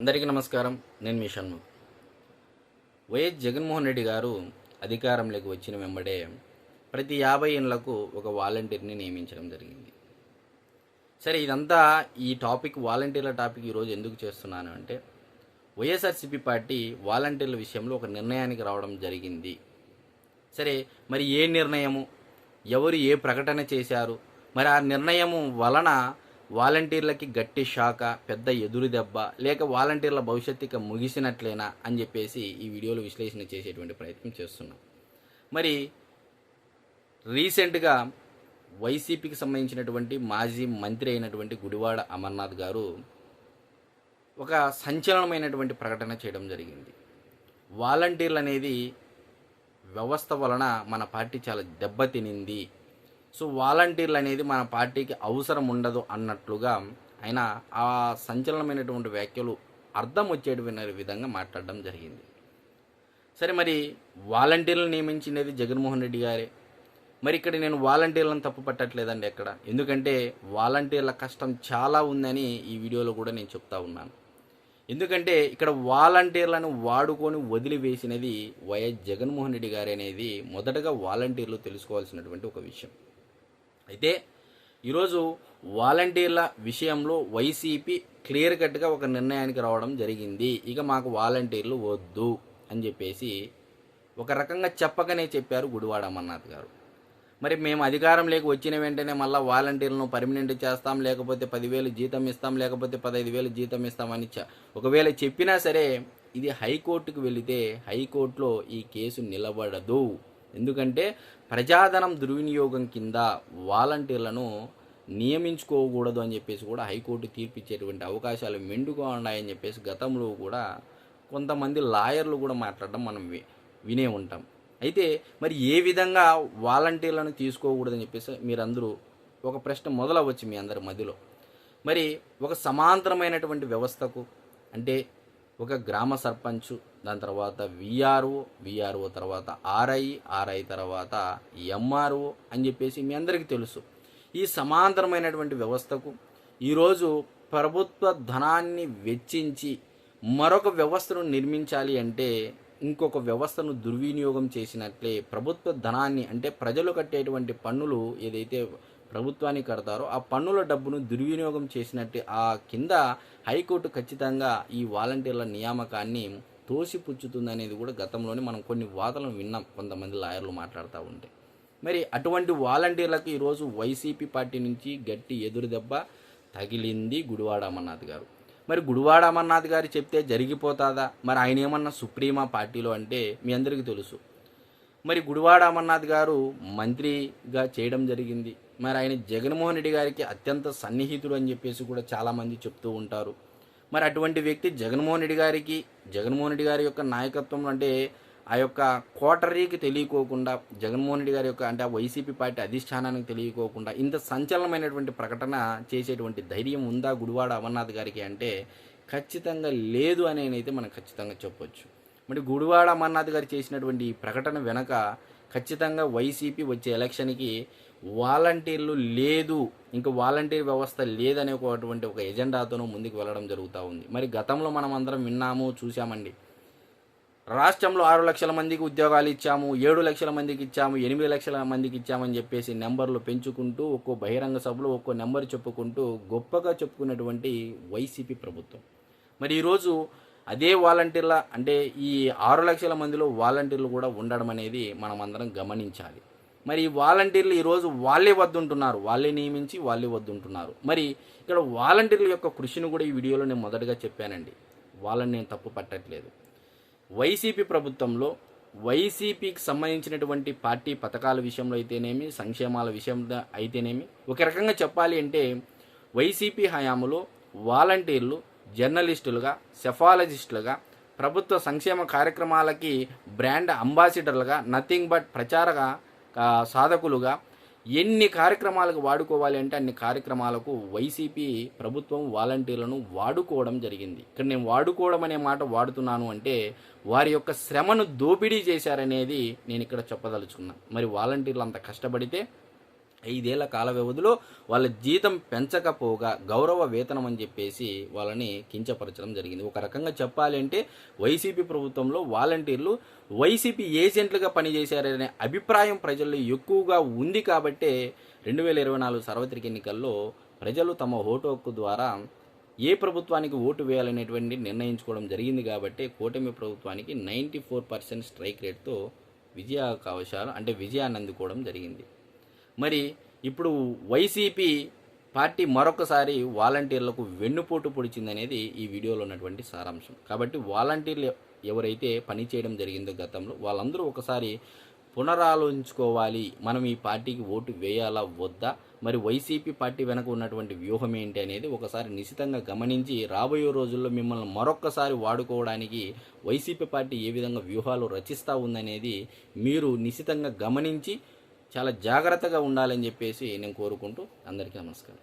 అందరికీ నమస్కారం. నేను మీ షణ్ముఖ్. వైఎస్ జగన్మోహన్ రెడ్డి గారు అధికారంలోకి వచ్చిన వెంబడే ప్రతి 50 ఏళ్లకు ఒక వాలంటీర్ని నియమించడం జరిగింది. సరే, ఇదంతా ఈ వాలంటీర్ల టాపిక్ ఈరోజు ఎందుకు చేస్తున్నాను అంటే, వైఎస్ఆర్సీపీ పార్టీ వాలంటీర్ల విషయంలో ఒక నిర్ణయానికి రావడం జరిగింది. సరే, మరి ఏ నిర్ణయము, ఎవరు ఏ ప్రకటన చేశారు, మరి ఆ నిర్ణయము వలన వాలంటీర్లకి గట్టి షాక, పెద్ద ఎదురు దెబ్బ, లేక వాలంటీర్ల భవిష్యత్తుకి ముగిసినట్లేనా అని చెప్పేసి ఈ వీడియోలో విశ్లేషణ చేసేటువంటి ప్రయత్నం చేస్తున్నాం. మరి రీసెంట్గా వైసీపీకి సంబంధించినటువంటి మాజీ మంత్రి అయినటువంటి గుడివాడ అమర్నాథ్ గారు ఒక సంచలనమైనటువంటి ప్రకటన చేయడం జరిగింది. వాలంటీర్లు అనేది వ్యవస్థ వలన మన పార్టీ చాలా దెబ్బతినింది, సో వాలంటీర్లు అనేది మన పార్టీకి అవసరం ఉండదు అన్నట్లుగా ఆయన ఆ సంచలనమైనటువంటి వ్యాఖ్యలు అర్థం వచ్చేటువంటి విధంగా మాట్లాడడం జరిగింది. సరే, మరి వాలంటీర్లను నియమించినది జగన్మోహన్ రెడ్డి గారే. మరి ఇక్కడ నేను వాలంటీర్లను తప్పు పట్టట్లేదండి ఎక్కడ, ఎందుకంటే వాలంటీర్ల కష్టం చాలా ఉందని ఈ వీడియోలో కూడా నేను చెప్తా ఉన్నాను. ఎందుకంటే ఇక్కడ వాలంటీర్లను వాడుకొని వదిలివేసినది వైఎస్ జగన్మోహన్ రెడ్డి గారు అనేది మొదటగా వాలంటీర్లు తెలుసుకోవాల్సినటువంటి ఒక విషయం. అయితే ఈరోజు వాలంటీర్ల విషయంలో వైసీపీ క్లియర్ కట్గా ఒక నిర్ణయానికి రావడం జరిగింది. ఇక మాకు వాలంటీర్లు వద్దు అని చెప్పేసి ఒక రకంగా చెప్పకనే చెప్పారు గుడివాడ అమర్నాథ్ గారు. మరి మేము అధికారంలోకి వచ్చిన వెంటనే మళ్ళీ వాలంటీర్లను పర్మనెంట్ చేస్తాం, లేకపోతే 10,000 జీతం ఇస్తాం, లేకపోతే 15,000 జీతం ఇస్తామని ఒకవేళ చెప్పినా సరే ఇది హైకోర్టుకు వెళితే హైకోర్టులో ఈ కేసు నిలబడదు. ఎందుకంటే ప్రజాధనం దుర్వినియోగం కింద వాలంటీర్లను నియమించుకోకూడదు అని చెప్పేసి కూడా హైకోర్టు తీర్పిచ్చేటువంటి అవకాశాలు మెండుగా ఉన్నాయని చెప్పేసి గతంలో కూడా కొంతమంది లాయర్లు కూడా మాట్లాడడం మనం వినే ఉంటాం. అయితే మరి ఏ విధంగా వాలంటీర్లను తీసుకోకూడదని చెప్పేసి మీరందరూ ఒక ప్రశ్న మొదలవచ్చు మీ అందరి మధ్యలో. మరి ఒక సమాంతరమైనటువంటి వ్యవస్థకు అంటే ఒక గ్రామ సర్పంచ్, దాని తర్వాత విఆర్ఓ తర్వాత ఆర్ఐ తర్వాత ఎంఆర్ఓ అని చెప్పేసి మీ అందరికీ తెలుసు. ఈ సమాంతరమైనటువంటి వ్యవస్థకు ఈరోజు ప్రభుత్వ ధనాన్ని వెచ్చించి మరొక వ్యవస్థను నిర్మించాలి అంటే ఇంకొక వ్యవస్థను దుర్వినియోగం చేసినట్లే. ప్రభుత్వ ధనాన్ని అంటే ప్రజలు కట్టేటువంటి పన్నులు ఏదైతే ప్రభుత్వానికి కడతారో ఆ పన్నుల డబ్బును దుర్వినియోగం చేసినట్టే. ఆ కింద హైకోర్టు ఖచ్చితంగా ఈ వాలంటీర్ల నియామకాన్ని తోసిపుచ్చుతుందనేది కూడా గతంలోనే మనం కొన్ని వాదనలు విన్నాం, కొంతమంది లాయర్లు మాట్లాడుతూ ఉంటే. మరి అటువంటి వాలంటీర్లకు ఈరోజు వైసీపీ పార్టీ నుంచి గట్టి ఎదురు దెబ్బ తగిలింది గుడివాడ అమర్నాథ్ గారు. మరి గుడివాడ అమర్నాథ్ గారు చెప్తే జరిగిపోతుందా? మరి ఆయన ఏమన్నా సుప్రీమా పార్టీలో అంటే మీ అందరికీ తెలుసు. మరి గుడివాడ అమర్నాథ్ గారు మంత్రిగా చేయడం జరిగింది. మరి ఆయన జగన్మోహన్ రెడ్డి గారికి అత్యంత సన్నిహితుడు అని చెప్పేసి కూడా చాలామంది చెప్తూ ఉంటారు. మరి అటువంటి వ్యక్తి జగన్మోహన్ రెడ్డి గారి యొక్క నాయకత్వం అంటే ఆ యొక్క కోటరీకి తెలియకోకుండా, జగన్మోహన్ రెడ్డి గారి యొక్క అంటే ఆ వైసీపీ పార్టీ అధిష్టానానికి తెలియకోకుండా ఇంత సంచలనమైనటువంటి ప్రకటన చేసేటువంటి ధైర్యం ఉందా గుడివాడ అమర్నాథ్ గారికి అంటే ఖచ్చితంగా లేదు అని అయితే మనం ఖచ్చితంగా చెప్పొచ్చు. మరి గుడివాడ అమర్నాథ్ గారు చేసినటువంటి ఈ ప్రకటన వెనక ఖచ్చితంగా వైసీపీ వచ్చే ఎలక్షన్కి వాలంటీర్లు లేదు, ఇంకా వాలంటీర్ వ్యవస్థ లేదనేటువంటి ఒక ఎజెండాతోనూ ముందుకు వెళ్ళడం జరుగుతూ ఉంది. మరి గతంలో మనం అందరం విన్నాము, చూసామండి. రాష్ట్రంలో 6 లక్షల మందికి ఉద్యోగాలు ఇచ్చాము, 7 లక్షల మందికి ఇచ్చాము, 8 లక్షల మందికి ఇచ్చామని చెప్పేసి నెంబర్లు పెంచుకుంటూ ఒక్కో బహిరంగ సభలో ఒక్కో నెంబర్ చెప్పుకుంటూ గొప్పగా చెప్పుకున్నటువంటి వైసీపీ ప్రభుత్వం. మరి ఈరోజు అదే వాలంటీర్ల అంటే ఈ 6 లక్షల మందిలో వాలంటీర్లు కూడా ఉండడం అనేది మనం అందరం గమనించాలి. మరి ఈ వాలంటీర్లు ఈరోజు వాళ్ళే వద్దుంటున్నారు, వాళ్ళే నియమించి వాళ్ళే వద్దుంటున్నారు. మరి ఇక్కడ వాలంటీర్ల యొక్క కృషిని కూడా ఈ వీడియోలో నేను మొదటగా చెప్పానండి. వాళ్ళని నేను తప్పు పట్టట్లేదు. వైసీపీ ప్రభుత్వంలో వైసీపీకి సంబంధించినటువంటి పార్టీ పథకాల విషయంలో అయితేనేమి, సంక్షేమాల విషయంలో అయితేనేమి, ఒక రకంగా చెప్పాలి అంటే వైసీపీ హయాంలో వాలంటీర్లు జర్నలిస్టులుగా, సెఫాలజిస్టులుగా, ప్రభుత్వ సంక్షేమ కార్యక్రమాలకి బ్రాండ్ అంబాసిడర్లుగా, నథింగ్ బట్ ప్రచార సాధకులుగా ఎన్ని కార్యక్రమాలకు వాడుకోవాలి అంటే అన్ని కార్యక్రమాలకు వైసీపీ ప్రభుత్వం వాలంటీర్లను వాడుకోవడం జరిగింది. ఇక్కడ నేను వాడుకోవడం అనే మాట వాడుతున్నాను అంటే వారి యొక్క శ్రమను దోపిడీ చేశారనేది నేను ఇక్కడ చెప్పదలుచుకున్నాను. మరి వాలంటీర్లు అంత కష్టపడితే 5 ఏళ్ల కాల వ్యవధిలో వాళ్ళ జీతం పెంచకపోగా గౌరవ వేతనం అని చెప్పేసి వాళ్ళని కించపరచడం జరిగింది. ఒక రకంగా చెప్పాలి అంటే వైసీపీ ప్రభుత్వంలో వాలంటీర్లు వైసీపీ ఏజెంట్లుగా పనిచేశారనే అభిప్రాయం ప్రజల్లో ఎక్కువగా ఉంది కాబట్టే 2024 సార్వత్రిక ఎన్నికల్లో ప్రజలు తమ ఓటు హక్కు ద్వారా ఏ ప్రభుత్వానికి ఓటు వేయాలనేటువంటి నిర్ణయించుకోవడం జరిగింది కాబట్టి కూటమి ప్రభుత్వానికి 94% స్ట్రైక్ రేట్తో విజయావకాశాలు అంటే విజయాన్ని అందుకోవడం జరిగింది. మరి ఇప్పుడు వైసీపీ పార్టీ మరొకసారి వాలంటీర్లకు వెన్నుపోటు పొడిచిందనేది ఈ వీడియోలో ఉన్నటువంటి సారాంశం. కాబట్టి వాలంటీర్లు ఎవరైతే పని చేయడం జరిగిందో గతంలో వాళ్ళందరూ ఒకసారి పునరాలోచించుకోవాలి. మనం ఈ పార్టీకి ఓటు వేయాలా వద్దా, మరి వైసీపీ పార్టీ వెనక ఉన్నటువంటి వ్యూహం ఏంటి అనేది ఒకసారి నిశితంగా గమనించి రాబోయే రోజుల్లో మిమ్మల్ని మరొక్కసారి వాడుకోవడానికి వైసీపీ పార్టీ ఏ విధంగా వ్యూహాలు రచిస్తూ ఉందనేది మీరు నిశితంగా గమనించి చాలా జాగ్రత్తగా ఉండాలని చెప్పేసి నేను కోరుకుంటూ అందరికీ నమస్కారం.